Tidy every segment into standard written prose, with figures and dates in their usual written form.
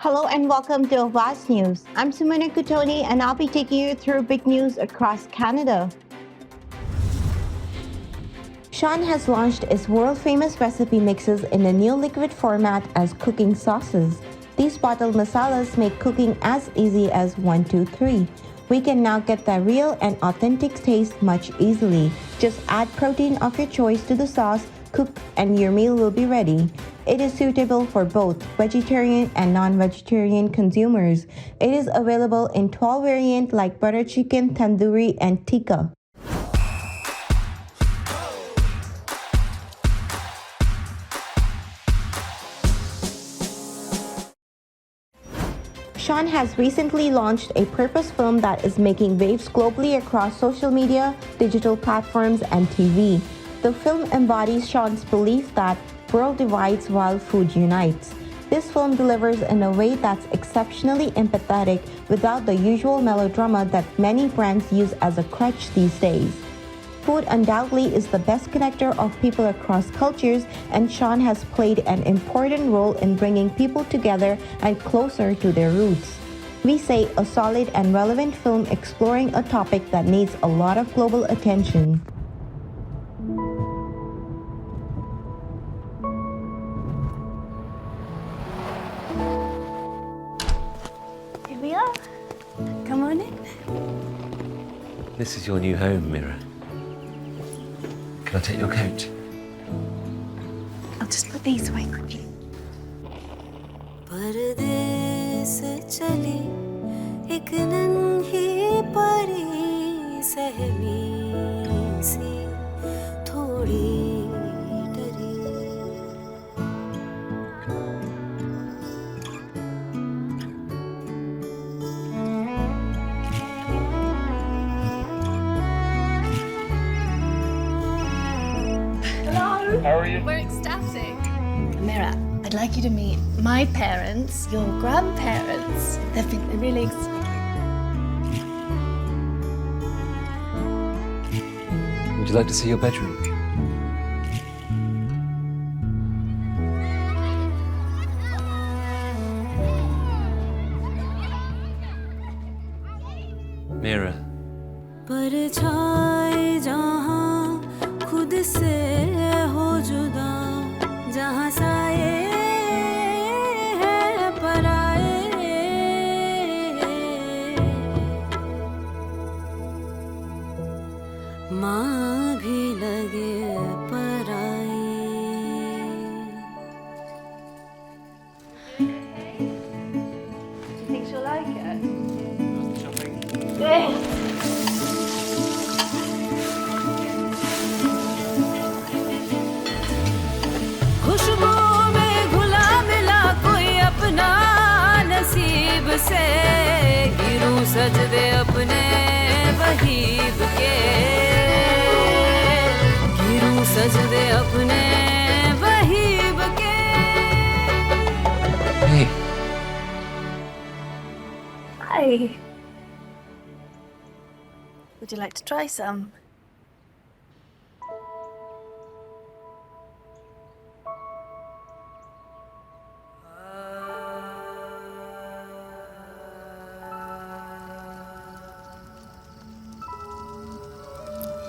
Hello and welcome to Awaz News. I'm Sumana Kutoni and I'll be taking you through big news across Canada. Sean has launched its world-famous recipe mixes in a new liquid format as cooking sauces. These bottled masalas make cooking as easy as 1, 2, 3. We can now get the real and authentic taste much easily. Just add protein of your choice to the sauce, cook, and your meal will be ready. It is suitable for both vegetarian and non-vegetarian consumers. It is available in 12 variants like butter chicken, tandoori, and tikka. Sean has recently launched a purpose film that is making waves globally across social media, digital platforms, and TV. The film embodies Sean's belief that world divides while food unites. This film delivers in a way that's exceptionally empathetic without the usual melodrama that many brands use as a crutch these days. Food undoubtedly is the best connector of people across cultures, and Sean has played an important role in bringing people together and closer to their roots. We say a solid and relevant film exploring a topic that needs a lot of global attention. Here we are. Come on in. This is your new home, Mira. Can I take your coat? I'll just put these away quickly. परदेस चली एक नन्ही परी सहमी सी थोड़ी डरी How are you? We're ecstatic. Mira, I'd like you to meet my parents, your grandparents. They've been really Would you like to see your bedroom? Mira. परछाई जहाँ खुद से हो जुदा जहाँ साए हैं पराए माँ भी लगे पराई Do you think she'll like it? खुशबू में घुला मिला कोई अपना नसीब से गिरूं सजदे अपने वहीब के गिरूं सजदे अपने वहीब के Hey. Hi. Would you like to try some?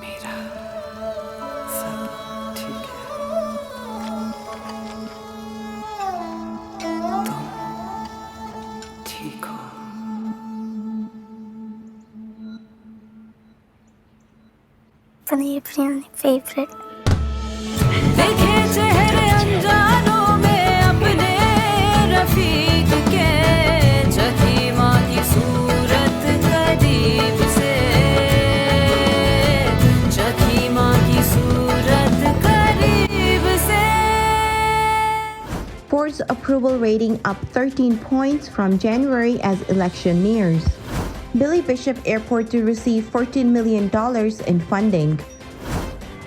मेरा सब ठीक है तुम ठीक हो Paneer biryani favorite. देखे चेहरे अनजानों में अपने रफीक के जखी माँ की सूरत करीब से जखी माँ की सूरत करीब से Ford's approval rating up 13 points from January as election nears. Billy Bishop Airport to receive $14 million in funding.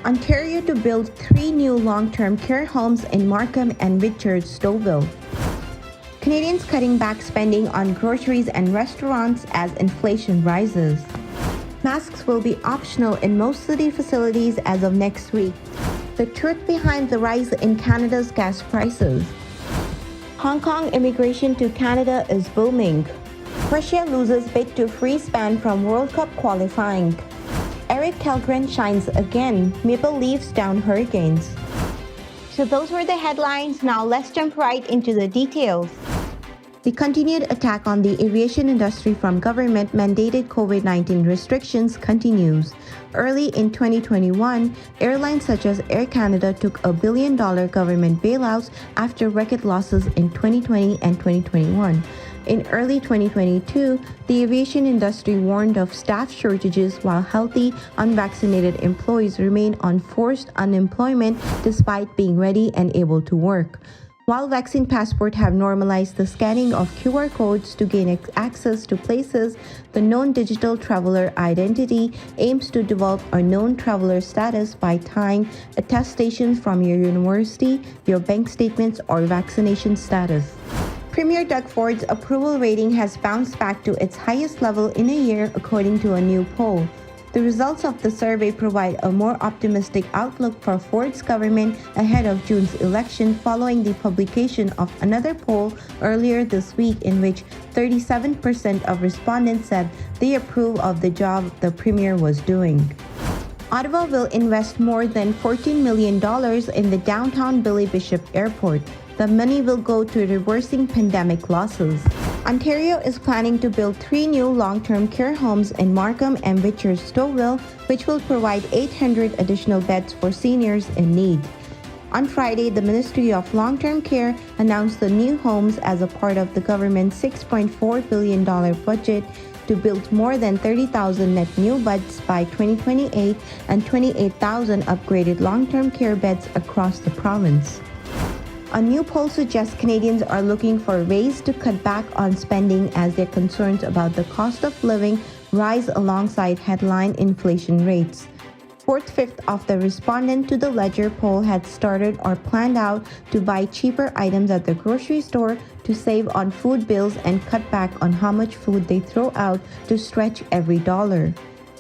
Ontario to build 3 new long-term care homes in Markham and Richards, Stouffville. Canadians cutting back spending on groceries and restaurants as inflation rises. Masks will be optional in most city facilities as of next week. The truth behind the rise in Canada's gas prices. Hong Kong immigration to Canada is booming. Russia loses bid to freeze ban from World Cup qualifying. Eric Kellgren shines again. Maple Leafs down Hurricanes. So those were the headlines. Now let's jump right into the details. The continued attack on the aviation industry from government-mandated COVID-19 restrictions continues. Early in 2021, airlines such as Air Canada took $1 billion government bailouts after record losses in 2020 and 2021. In early 2022, the aviation industry warned of staff shortages while healthy, unvaccinated employees remain on forced unemployment despite being ready and able to work. While vaccine passports have normalized the scanning of QR codes to gain access to places, the known digital traveler identity aims to develop a known traveler status by tying attestations from your university, your bank statements, or vaccination status. Premier Doug Ford's approval rating has bounced back to its highest level in a year, according to a new poll. The results of the survey provide a more optimistic outlook for Ford's government ahead of June's election, following the publication of another poll earlier this week in which 37% of respondents said they approve of the job the premier was doing. Ottawa will invest more than $14 million in the downtown Billy Bishop Airport. The money will go to reversing pandemic losses. Ontario is planning to build 3 new long-term care homes in Markham and Whitchurch-Stouffville, which will provide 800 additional beds for seniors in need. On Friday, the Ministry of Long-Term Care announced the new homes as a part of the government's $6.4 billion budget to build more than 30,000 net new beds by 2028 and 28,000 upgraded long-term care beds across the province. A new poll suggests Canadians are looking for ways to cut back on spending as their concerns about the cost of living rise alongside headline inflation rates. 4/5 of the respondents to the Ledger poll had started or planned out to buy cheaper items at the grocery store to save on food bills and cut back on how much food they throw out to stretch every dollar.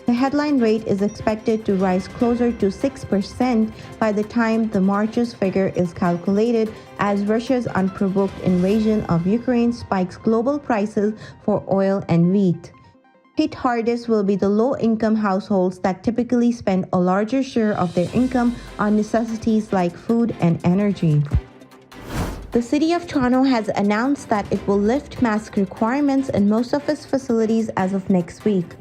The headline rate is expected to rise closer to 6% by the time the March's figure is calculated, as Russia's unprovoked invasion of Ukraine spikes global prices for oil and wheat. Hit hardest will be the low-income households that typically spend a larger share of their income on necessities like food and energy. The City of Toronto has announced that it will lift mask requirements in most of its facilities as of next week.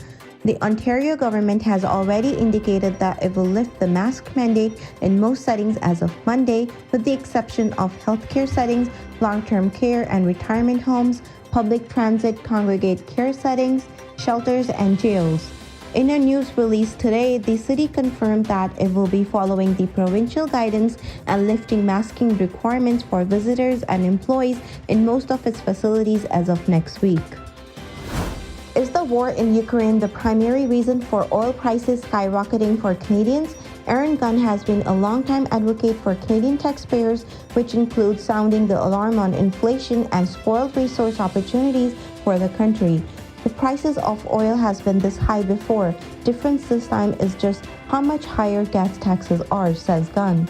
The Ontario government has already indicated that it will lift the mask mandate in most settings as of Monday, with the exception of healthcare settings, long-term care and retirement homes, public transit congregate care settings, shelters, and jails. In a news release today, the city confirmed that it will be following the provincial guidance and lifting masking requirements for visitors and employees in most of its facilities as of next week. Is the war in Ukraine the primary reason for oil prices skyrocketing for Canadians? Aaron Gunn has been a longtime advocate for Canadian taxpayers, which includes sounding the alarm on inflation and spoiled resource opportunities for the country. The prices of oil has been this high before. Difference this time is just how much higher gas taxes are, says Gunn.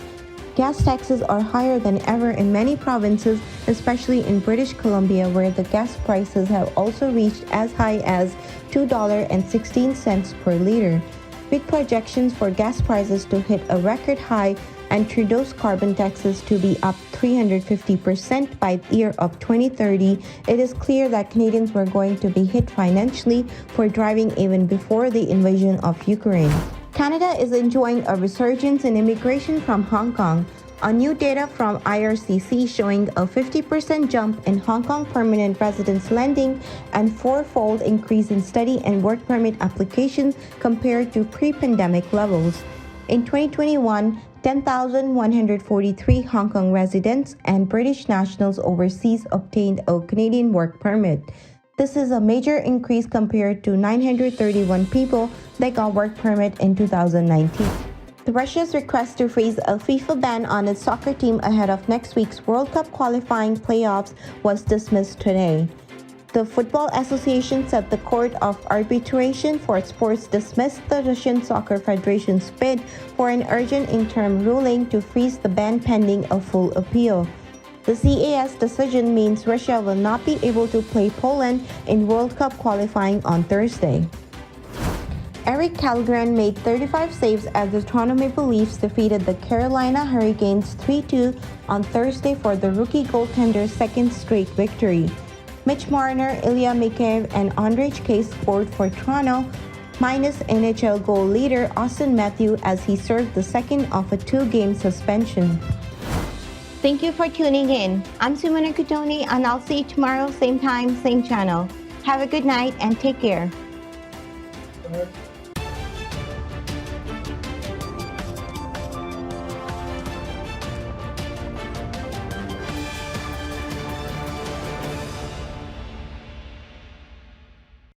Gas taxes are higher than ever in many provinces, especially in British Columbia, where the gas prices have also reached as high as $2.16 per liter. With projections for gas prices to hit a record high and Trudeau's carbon taxes to be up 350% by the year of 2030, it is clear that Canadians were going to be hit financially for driving even before the invasion of Ukraine. Canada is enjoying a resurgence in immigration from Hong Kong. A new data from IRCC showing a 50% jump in Hong Kong permanent residence lending and 4-fold increase in study and work permit applications compared to pre-pandemic levels. In 2021, 10,143 Hong Kong residents and British nationals overseas obtained a Canadian work permit. This is a major increase compared to 931 people that got work permit in 2019. Russia's request to freeze a FIFA ban on its soccer team ahead of next week's World Cup qualifying playoffs was dismissed today. The Football Association said the Court of Arbitration for Sports dismissed the Russian Soccer Federation's bid for an urgent interim ruling to freeze the ban pending a full appeal. The CAS decision means Russia will not be able to play Poland in World Cup qualifying on Thursday. Eric Kallgren made 35 saves as the Toronto Maple Leafs defeated the Carolina Hurricanes 3-2 on Thursday for the rookie goaltender's second straight victory. Mitch Marner, Ilya Mikheyev, and Ondrej Kase scored for Toronto, minus NHL goal leader Austin Matthews as he served the second of a 2-game suspension. Thank you for tuning in. I'm Sumana Kutoni, and I'll see you tomorrow, same time, same channel. Have a good night and take care.